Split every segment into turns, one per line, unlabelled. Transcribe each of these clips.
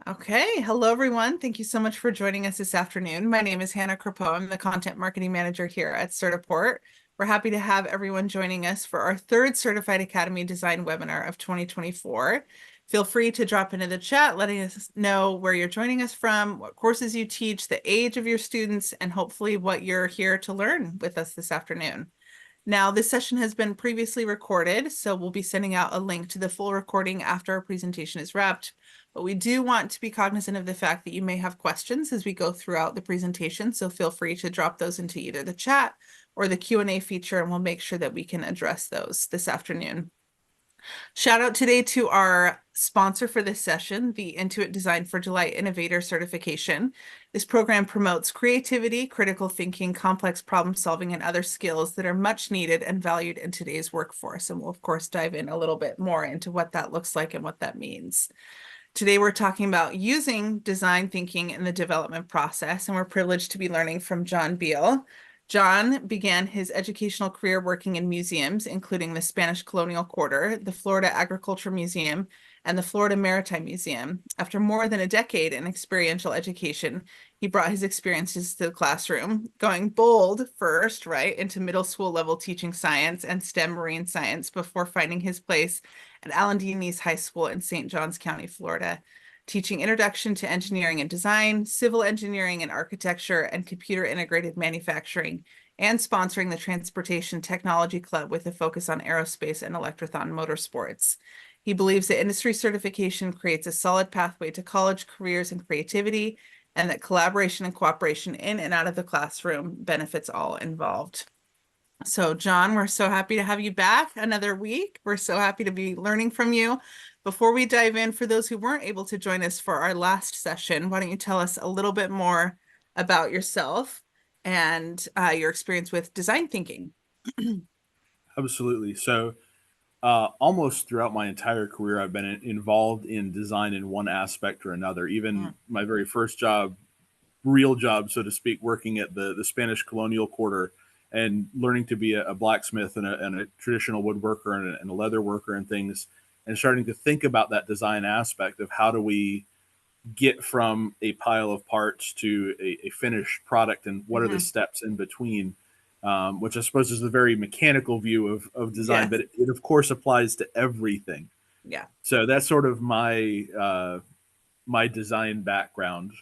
Okay, hello everyone. Thank you so much for joining us this afternoon. My name is Hannah Crapo. I'm the content marketing manager here at Certiport. We're happy to have everyone joining us for our third Certified Academy Design webinar of 2024. Feel free to drop into the chat, letting us know where you're joining us from, what courses you teach, the age of your students, and hopefully what you're here to learn with us this afternoon. Now, this session has been previously recorded, so we'll be sending out a link to the full recording after our presentation is wrapped. But we do want to be cognizant of the fact that you may have questions as we go throughout the presentation, so feel free to drop those into either the chat or the Q&A feature, and we'll make sure that we can address those this afternoon. Shout out today to our sponsor for this session, the Intuit Design for Delight Innovator Certification. This program promotes creativity, critical thinking, complex problem solving, and other skills that are much needed and valued in today's workforce. And we'll, of course, dive in a little bit more into what that looks like and what that means. Today, we're talking about using design thinking in the development process, and we're privileged to be learning from John Beal. John began his educational career working in museums, including the Spanish Colonial Quarter, the Florida Agriculture Museum, and the Florida Maritime Museum. After more than a decade in experiential education, he brought his experiences to the classroom, going bold first, right, into middle school level teaching science and STEM marine science before finding his place at Alandines High School in St. Johns County, Florida, teaching Introduction to Engineering and Design, Civil Engineering and Architecture, and Computer Integrated Manufacturing, and sponsoring the Transportation Technology Club with a focus on aerospace and electrothon motorsports. He believes that industry certification creates a solid pathway to college careers and creativity, and that collaboration and cooperation in and out of the classroom benefits all involved. So, John, we're so happy to have you back another week. We're so happy to be learning from you. Before we dive in, for those who weren't able to join us for our last session, why don't you tell us a little bit more about yourself and your experience with design thinking?
Absolutely. So, almost throughout my entire career, I've been involved in design in one aspect or another. Even
Mm,
my very first job, real job, so to speak, working at the Spanish Colonial Quarter and learning to be a blacksmith and a traditional woodworker and a leather worker and things, and starting to think about that design aspect of how do we get from a pile of parts to a finished product and what are the
mhm.
steps in between, which I suppose is the very mechanical view of design,
Yes.
but it of course applies to everything.
Yeah.
So that's sort of my design background.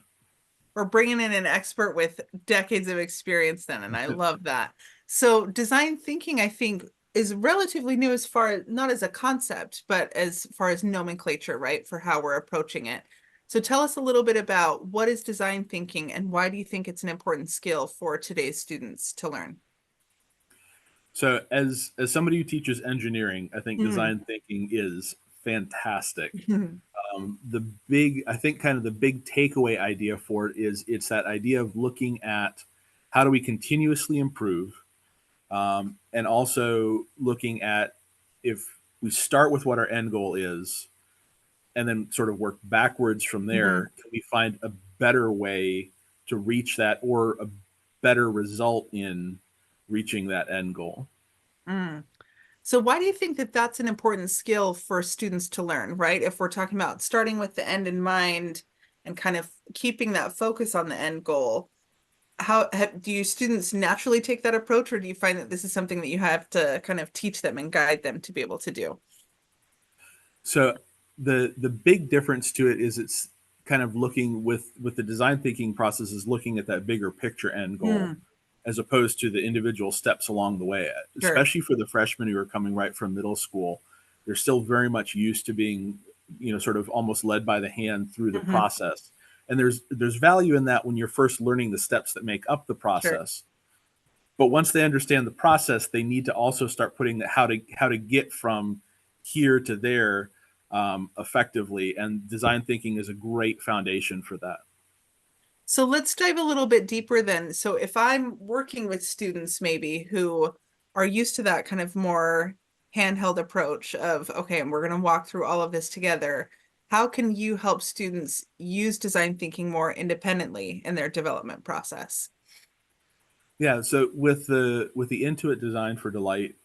We're bringing in an expert with decades of experience then, and I love that. So design thinking, I think, is relatively new as far not as a concept, but as far as nomenclature, right, for how we're approaching it. So tell us a little bit about what is design thinking and why do you think it's an important skill for today's students to learn?
So as somebody who teaches engineering, I think
Mm.
design thinking is fantastic. The big, I think, kind of the big takeaway idea for it is it's that idea of looking at how do we continuously improve, and also looking at if we start with what our end goal is and then sort of work backwards from
Mhm.
there, can we find a better way to reach that or a better result in reaching that end goal?
Mm. So why do you think that that's an important skill for students to learn, right? If we're talking about starting with the end in mind and kind of keeping that focus on the end goal, do you students naturally take that approach, or do you find that this is something that you have to kind of teach them and guide them to be able to do?
So the big difference to it is it's kind of looking with the design thinking process is looking at that bigger picture end goal
Hmm,
as opposed to the individual steps along the way.
sure.
Especially for the freshmen who are coming right from middle school, they're still very much used to being, sort of almost led by the hand through the
Hmm,
process. And there's value in that when you're first learning the steps that make up the
sure.
process. But once they understand the process, they need to also start putting the how to get from here to there, effectively. And design thinking is a great foundation for that.
So let's dive a little bit deeper then. So if I'm working with students maybe who are used to that kind of more handheld approach of, okay, and we're going to walk through all of this together, how can you help students use design thinking more independently in their development process?
Yeah. So with the Intuit Design for Delight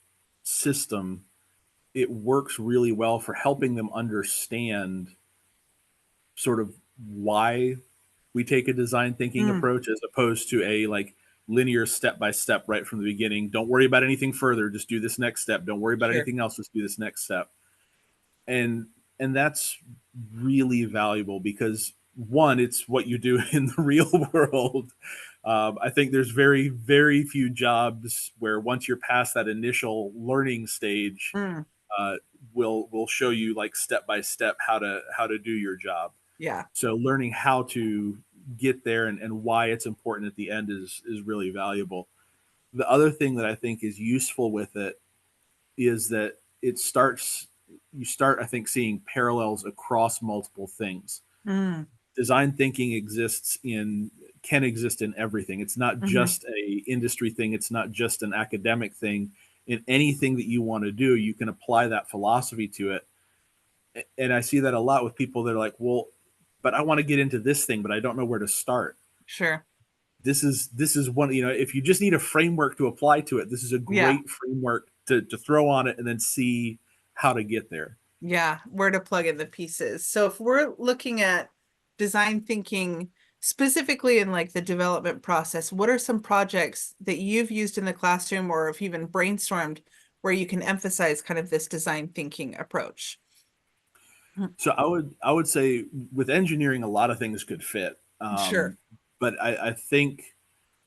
system, it works really well for helping them understand sort of why we take a design thinking
Mm,
approach as opposed to a like linear step by step right from the beginning. Don't worry about anything further, just do this next step. Don't worry about
sure.
anything else, just do this next step. And that's really valuable because one, it's what you do in the real world. I think there's very few jobs where once you're past that initial learning stage,
Mm,
uh, will show you like step by step how to do your job.
yeah.
So learning how to get there and why it's important at the end is really valuable. The other thing that I think is useful with it is that it starts you start I think seeing parallels across multiple things.
Mm,
Design thinking exists in can exist in everything. It's not
hmm.
just a industry thing, it's not just an academic thing. In anything that you want to do, you can apply that philosophy to it. And I see that a lot with people that are like, well, but I want to get into this thing, but I don't know where to start.
Sure.
This is one, if you just need a framework to apply to it, this is a
Yeah.
great framework to throw on it and then see how to get there.
Yeah. Where to plug in the pieces. So if we're looking at design thinking specifically in like the development process, what are some projects that you've used in the classroom or have even brainstormed where you can emphasize kind of this design thinking approach? Mm,
So I would say with engineering, a lot of things could fit.
sure.
But I think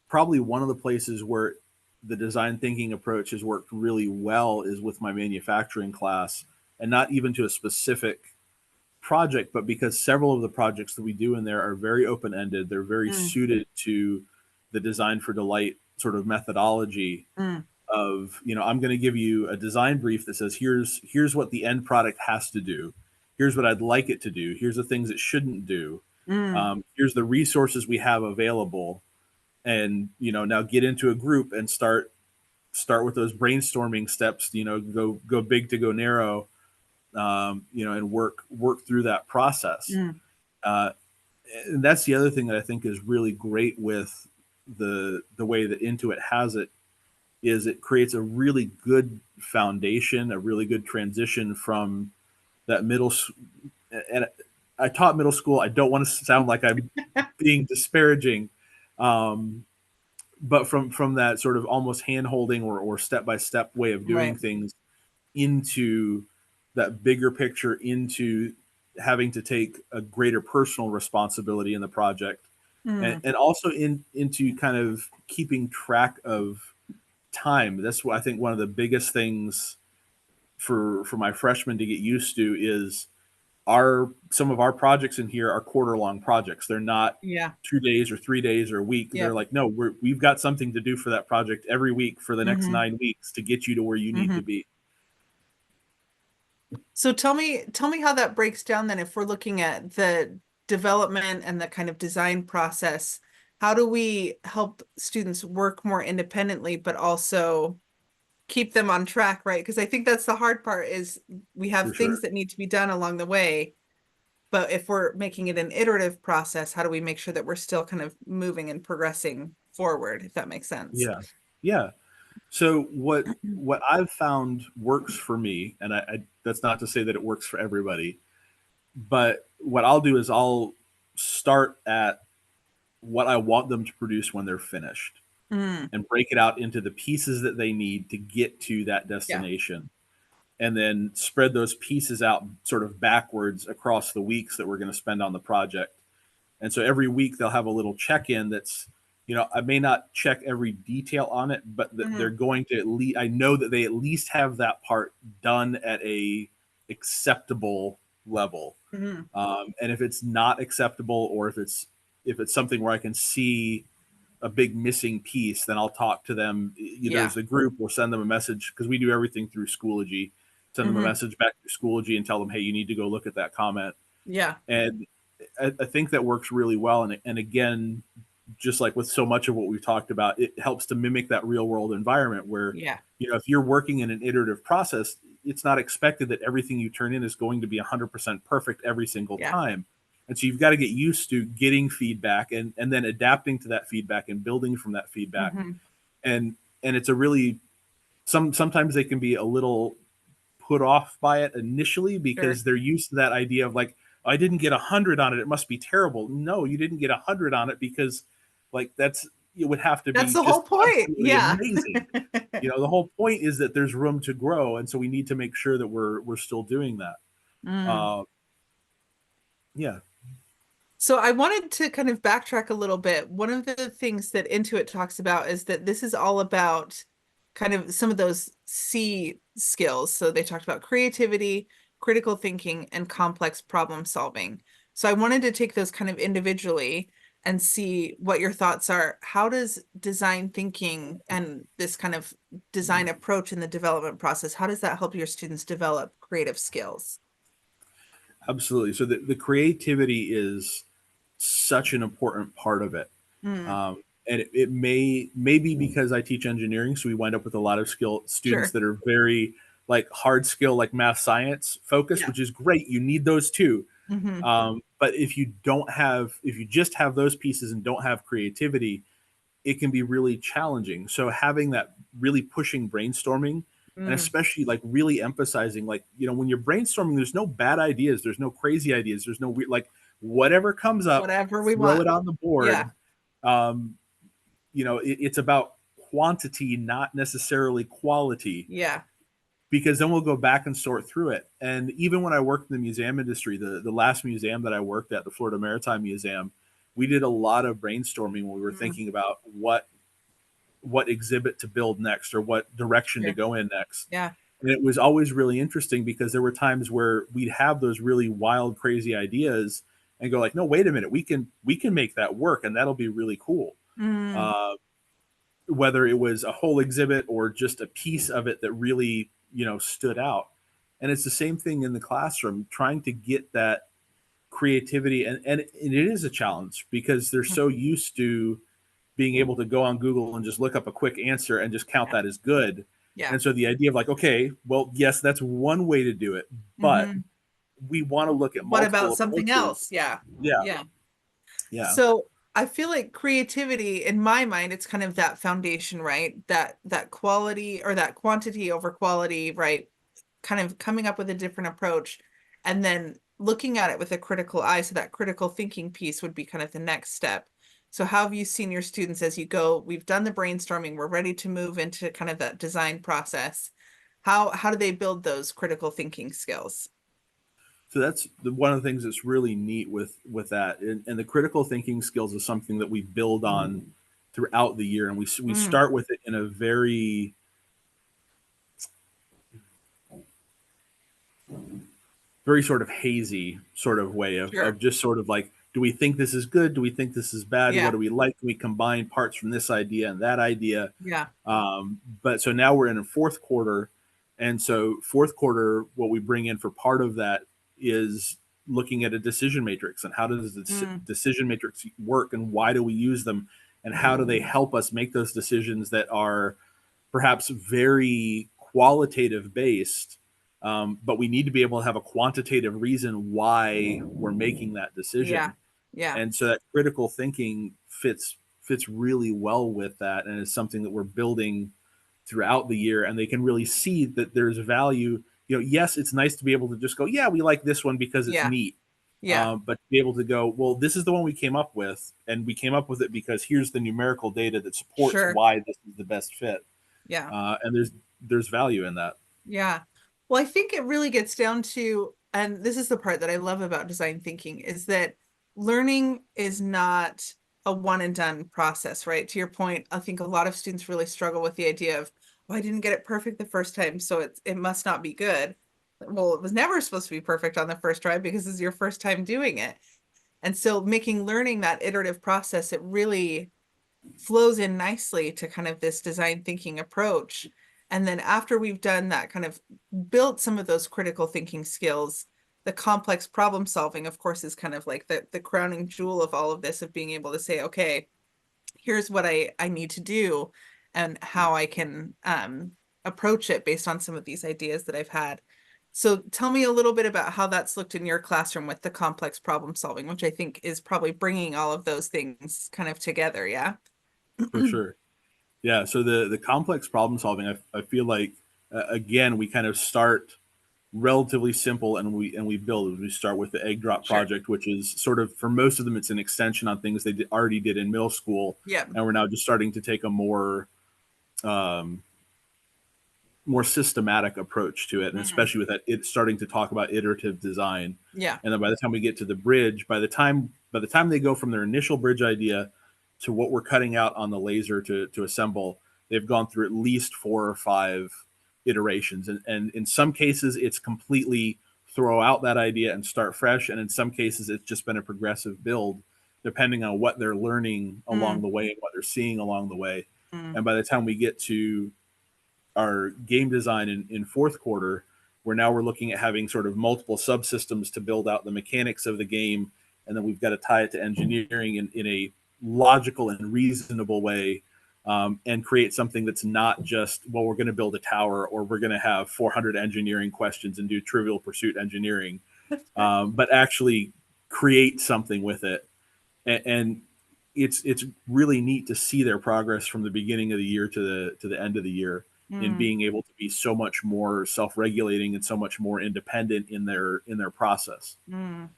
probably one of the places where the design thinking approach has worked really well is with my manufacturing class, and not even to a specific project, but because several of the projects that we do in there are very open ended, they're very
Mm,
suited to the design for delight sort of methodology
mm,
of, I'm going to give you a design brief that says here's what the end product has to do, here's what I'd like it to do, here's the things it shouldn't do,
mm,
here's the resources we have available, and now get into a group and start with those brainstorming steps, go big to go narrow, and work through that process.
mm.
uh, and that's the other thing that I think is really great with the way that Intuit has it, is it creates a really good foundation, a really good transition from that and I taught middle school. I don't want to sound like I'm being disparaging, um, but from that sort of almost hand holding or step by step way of doing
Right.
things into that bigger picture, into having to take a greater personal responsibility in the project,
Mm,
and also into kind of keeping track of time. That's what I think one of the biggest things for my freshmen to get used to is our some of our projects in here are quarter long projects. They're not
yeah.
2 days or 3 days or a week. They're
Yep.
like, no, we've got something to do for that project every week for the next
Hmm.
9 weeks to get you to where you need
Hmm.
to be.
So tell me how that breaks down then if we're looking at the development and the kind of design process, how do we help students work more independently, but also keep them on track, right? Because I think that's the hard part is we have
For
things
sure.
that need to be done along the way, but if we're making it an iterative process, how do we make sure that we're still kind of moving and progressing forward, if that makes sense?
Yeah. Yeah. So what I've found works for me, and I that's not to say that it works for everybody, but what I'll do is I'll start at what I want them to produce when they're finished
Mm,
and break it out into the pieces that they need to get to that
yeah.
destination, and then spread those pieces out sort of backwards across the weeks that we're going to spend on the project. And so every week they'll have a little check-in that's, I may not check every detail on it, but they're
Hmm.
going to at least, I know that they at least have that part done at a acceptable level.
Hmm.
And if it's not acceptable, or if it's something where I can see a big missing piece, then I'll talk to them either
Yeah.
as a group or send them a message, because we do everything through Schoology. Send them a
Hmm.
message back to Schoology and tell them, hey, you need to go look at that comment.
Yeah.
And I think that works really well. And again, just like with so much of what we've talked about, it helps to mimic that real world environment where,
Yeah.
if you're working in an iterative process, it's not expected that everything you turn in is going to be 100% perfect every single
Yeah.
time. And so you've got to get used to getting feedback and then adapting to that feedback and building from that feedback.
Hmm.
And it's a really, sometimes they can be a little put off by it initially
Sure.
because they're used to that idea of like, I didn't get 100 on it. It must be terrible. No, you didn't get 100 on it because like it would have to
That's
be
the whole
just
point.
absolutely
Yeah.
amazing. The whole point is that there's room to grow. And so we need to make sure that we're still doing that.
Mm.
Uh, yeah.
So I wanted to kind of backtrack a little bit. One of the things that Intuit talks about is that this is all about kind of some of those C skills. So they talked about creativity, critical thinking, and complex problem solving. So I wanted to take those kind of individually and see what your thoughts are. How does design thinking and this kind of design approach in the development process, how does that help your students develop creative skills?
Absolutely. So the creativity is such an important part of it.
Mm,
And it may be because I teach engineering, so we wind up with a lot of skill students
sure.
that are very like hard skill, like math science focus,
Yeah.
which is great. You need those too.
Hmm.
But if you just have those pieces and don't have creativity, it can be really challenging. So having that really pushing brainstorming and
Mm,
especially like really emphasizing like, when you're brainstorming, there's no bad ideas, there's no crazy ideas, there's no weird, like whatever comes up,
whatever we
throw
want.
it on the
Yeah.
board. Um, it's about quantity, not necessarily quality,
Yeah.
because then we'll go back and sort through it. And even when I worked in the museum industry, the last museum that I worked at, the Florida Maritime Museum, we did a lot of brainstorming when we were
Mm,
thinking about what exhibit to build next or what direction to
sure.
go in next.
Yeah.
And it was always really interesting because there were times where we'd have those really wild, crazy ideas and go like, no, wait a minute, we can make that work and that'll be really cool.
Mm,
Uh, whether it was a whole exhibit or just a piece of it that really, stood out. And it's the same thing in the classroom, trying to get that creativity. And it is a challenge because they're so
mhm.
used to being able to go on Google and just look up a quick answer and just count
Yeah.
that as good.
Yeah.
And so the idea of like, okay, well, yes, that's one way to do it, but
Hmm.
we want to look at
What about
multiple
something
approaches.
else? Yeah.
Yeah,
Yeah.
yeah,
So I feel like creativity, in my mind, it's kind of that foundation, right? That quality or that quantity over quality, right? Kind of coming up with a different approach and then looking at it with a critical eye. So that critical thinking piece would be kind of the next step. So how have you seen your students as you go? We've done the brainstorming, we're ready to move into kind of that design process. How do they build those critical thinking skills?
so that's one of the things that's really neat with that. And the critical thinking skills is something that we build on throughout the year, and we
Mm,
start with it in a very sort of hazy sort of way of
sure.
just sort of like, do we think this is good, do we think this is bad, what
Yeah.
do we like, can we combine parts from this idea and that idea.
Yeah.
But so now we're in a fourth quarter. And so, fourth quarter, what we bring in for part of that is looking at a decision matrix and how does the
Mm,
decision matrix work and why do we use them and how do they help us make those decisions that are perhaps very qualitative based, but we need to be able to have a quantitative reason why we're making that
yeah.
decision.
Yeah.
And so that critical thinking fits really well with that, and it's something that we're building throughout the year. And they can really see that there's value. Yes, it's nice to be able to just go, yeah, we like this one because it's
Yeah.
neat.
Yeah.
But to be able to go, well, this is the one we came up with, and we came up with it because here's the numerical data that supports
Sure.
why this is the best fit.
Yeah.
And there's value in that.
Yeah. Well, I think it really gets down to, and this is the part that I love about design thinking, is that learning is not a one and done process, right? To your point, I think a lot of students really struggle with the idea of, well, I didn't get it perfect the first time, so it must not be good. Well, it was never supposed to be perfect on the first try because it's your first time doing it. And so making learning that iterative process, it really flows in nicely to kind of this design thinking approach. And then after we've done that, kind of built some of those critical thinking skills, the complex problem solving, of course, is kind of like the crowning jewel of all of this, of being able to say, okay, here's what I need to do and how I can approach it based on some of these ideas that I've had. So tell me a little bit about how that's looked in your classroom with the complex problem solving, which I think is probably bringing all of those things kind of together. Yeah.
For sure. Yeah. So the complex problem solving, I feel like again we kind of start relatively simple, and we build. We start with the egg drop
Sure.
project, which is sort of, for most of them, it's an extension on things they already did in middle school,
Yeah.
and we're now just starting to take a um, more systematic approach to it, and
Mm.
especially with that, it's starting to talk about iterative design.
Yeah.
And then by the time we get to the bridge, by the time they go from their initial bridge idea to what we're cutting out on the laser to assemble, they've gone through at least 4 or 5 iterations, and in some cases it's completely throw out that idea and start fresh, and in some cases it's just been a progressive build depending on what they're learning along
Mm.
the way and what they're seeing along the way.
Mm.
And by the time we get to our game design in fourth quarter, where now we're looking at having sort of multiple subsystems to build out the mechanics of the game, and then we've got to tie it to engineering in a logical and reasonable way, and create something that's not just, well, we're going to build a tower or we're going to have 400 engineering questions and do Trivial Pursuit engineering, but actually create something with it. And it's really neat to see their progress from the beginning of the year to the end of the year, in
Mm.
being able to be so much more self-regulating and so much more independent in their process.
Mm.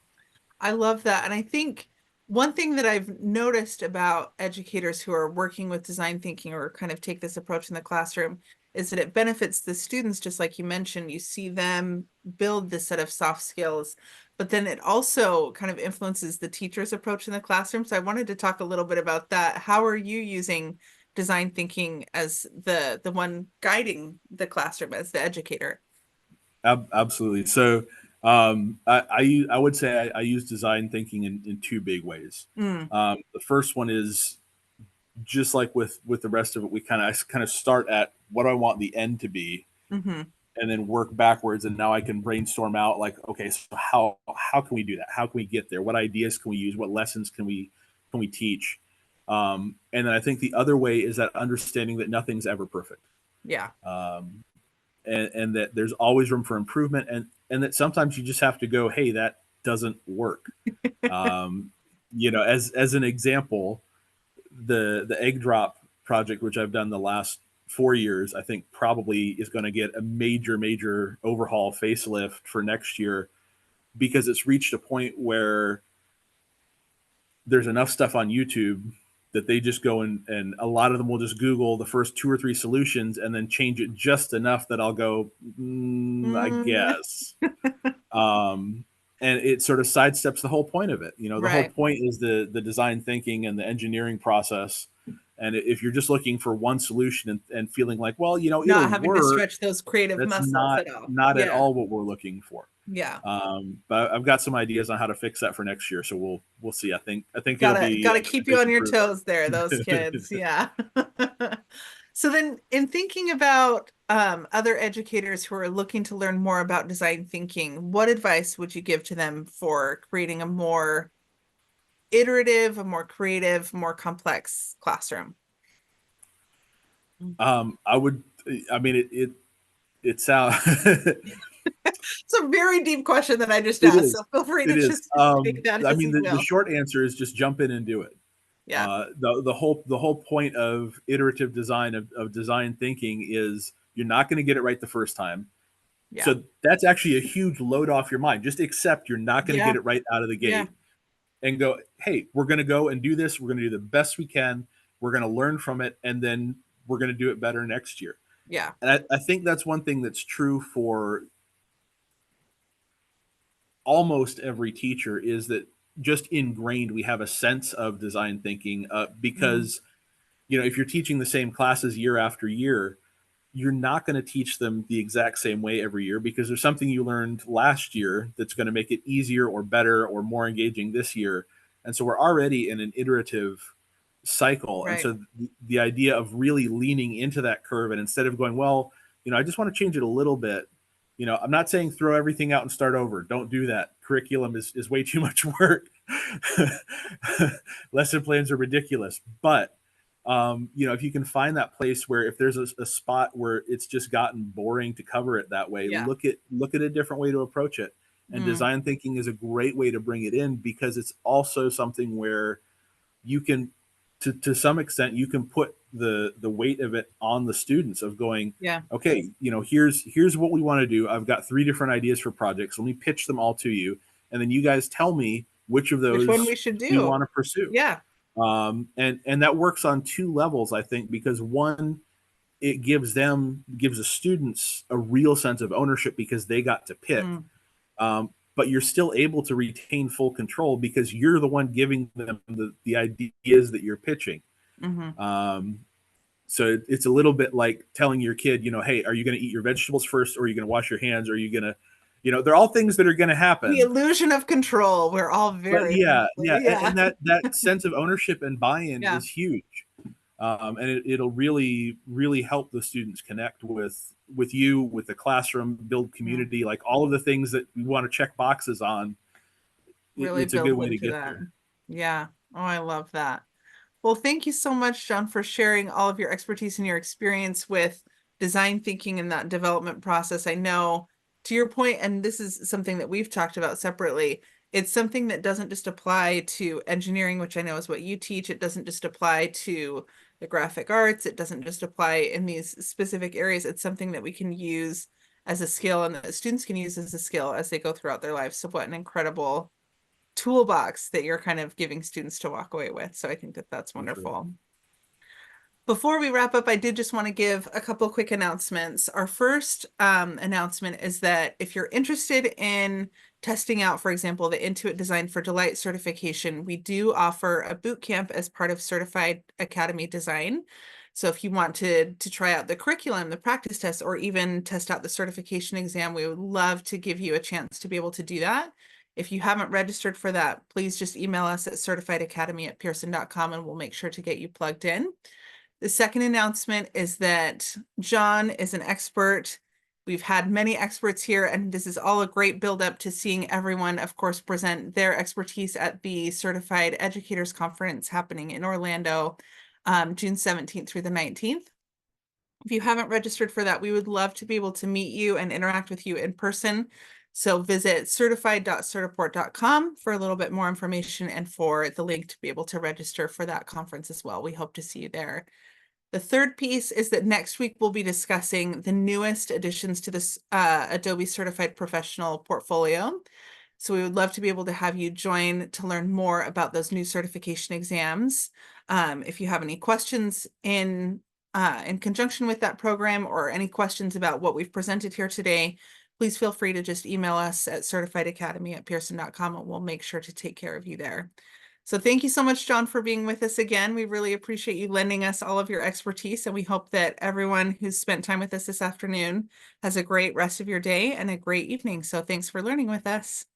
I love that. And I think one thing that I've noticed about educators who are working with design thinking or kind of take this approach in the classroom is that it benefits the students, just like you mentioned. You see them build this set of soft skills, but then it also kind of influences the teacher's approach in the classroom. So I wanted to talk a little bit about that. How are you using design thinking as the one guiding the classroom as the educator?
Absolutely. So I would say I use design thinking in 2 big ways.
Mm.
The first one is, just like with the rest of it, I kind of start at what do I want the end to be,
Hmm.
and then work backwards, and now I can brainstorm out, like, okay, so how can we do that? How can we get there? What ideas can we use? What lessons can we teach? And then I think the other way is that understanding that nothing's ever perfect,
Yeah.
um, and that there's always room for improvement, and that sometimes you just have to go, hey, that doesn't work. um, as an example, the egg drop project, which I've done the last 4 years, I think probably is going to get a major overhaul, facelift for next year, because it's reached a point where there's enough stuff on YouTube that they just go and a lot of them will just Google the first 2 or 3 solutions and then change it just enough that I'll go, I
Mm.
guess. Um, and it sort of sidesteps the whole point of it. The whole
Right.
point is the design thinking and the engineering process. And if you're just looking for one solution and feeling like, well,
Not
it'll
having to
work,
stretch those creative
that's
muscles
not
at all.
not at
Yeah.
all what we're looking for.
Yeah.
But I've got some ideas on how to fix that for next year, so we'll see. I think it'll
Gotta
be
gotta
a
keep you
big
on your toes there, those
improvement.
kids. Yeah. So then in thinking about other educators who are looking to learn more about design thinking, what advice would you give to them for creating a more iterative, a more creative, more complex classroom?
I would. I mean, it sounds.
It's a very deep question that I just
It
asked, so
is.
feel free
It
to
is.
just take that
I
as
mean,
you
the
will.
short answer is just jump in and do it.
Yeah.
The whole point of iterative design, of design thinking, is you're not going to get it right the first time.
Yeah.
So that's actually a huge load off your mind. Just accept you're not going to
Yeah.
get it right out of the
Yeah.
gate, and go, hey, we're going to go and do this. We're going to do the best we can. We're going to learn from it, and then we're going to do it better next year.
Yeah.
And I think that's one thing that's true for almost every teacher, is that just ingrained we have a sense of design thinking,
Mm.
because if you're teaching the same classes year after year, you're not going to teach them the exact same way every year, because there's something you learned last year that's going to make it easier or better or more engaging this year. And so we're already in an iterative cycle. And
Right.
so the idea of really leaning into that curve, and instead of going, well, I just want to change it a little bit. I'm not saying throw everything out and start over. Don't do that. Curriculum is way too much work. Lesson plans are ridiculous. But if you can find that place where, if there's a spot where it's just gotten boring to cover it that way,
Yeah.
look at a different way to approach it. And
Mm.
design thinking is a great way to bring it in, because it's also something where you can, to some extent, you can put the weight of it on the students of going,
Yeah.
okay, here's what we want to do. I've got 3 different ideas for projects. Let me pitch them all to you, and then you guys tell me which of
Which one we
those
should
we
do?
want to pursue.
Yeah.
And that works on 2 levels, I think, because one, it gives the students a real sense of ownership because they got to pick.
Mm,
But you're still able to retain full control because you're the one giving them the ideas that you're pitching.
hmm.
So it's a little bit like telling your kid, hey, are you going to eat your vegetables first, or are you going to wash your hands, or are you going to, they're all things that are going to
The
happen.
illusion of control. We're all
But
very
yeah,
familiar. Yeah.
and that sense of ownership and buy-in
Yeah.
is huge. And it'll really, really help the students connect with you, with the classroom, build
Yeah.
community, like all of the things that we want to check boxes on.
Really
It's a good
builds
way to
into
get
that.
there.
Yeah. Oh, I love that. Well, thank you so much, John, for sharing all of your expertise and your experience with design thinking and that development process. I know, to your point, and this is something that we've talked about separately, it's something that doesn't just apply to engineering, which I know is what you teach. It doesn't just apply to the graphic arts. It doesn't just apply in these specific areas. It's something that we can use as a skill and that students can use as a skill as they go throughout their lives. So what an incredible toolbox that you're kind of giving students to walk away with. So I think that that's
For sure.
wonderful. Before we wrap up, I did just want to give a couple quick announcements. Our first announcement is that if you're interested in testing out, for example, the Intuit Design for Delight certification, we do offer a boot camp as part of Certified Academy Design. So if you want to try out the curriculum, the practice tests, or even test out the certification exam, we would love to give you a chance to be able to do that. If you haven't registered for that, please just email us at certifiedacademy@pearson.com and we'll make sure to get you plugged in. The second announcement is that John is an expert. We've had many experts here, and this is all a great build-up to seeing everyone, of course, present their expertise at the Certified Educators Conference happening in Orlando, June 17th through the 19th. If you haven't registered for that, we would love to be able to meet you and interact with you in person. So visit certified.certiport.com for a little bit more information and for the link to be able to register for that conference as well. We hope to see you there. The third piece is that next week we'll be discussing the newest additions to this Adobe Certified Professional portfolio. So we would love to be able to have you join to learn more about those new certification exams. If you have any questions in conjunction with that program or any questions about what we've presented here today, please feel free to just email us at certifiedacademy@pearson.com and we'll make sure to take care of you there. So thank you so much, John, for being with us again. We really appreciate you lending us all of your expertise, and we hope that everyone who's spent time with us this afternoon has a great rest of your day and a great evening. So thanks for learning with us.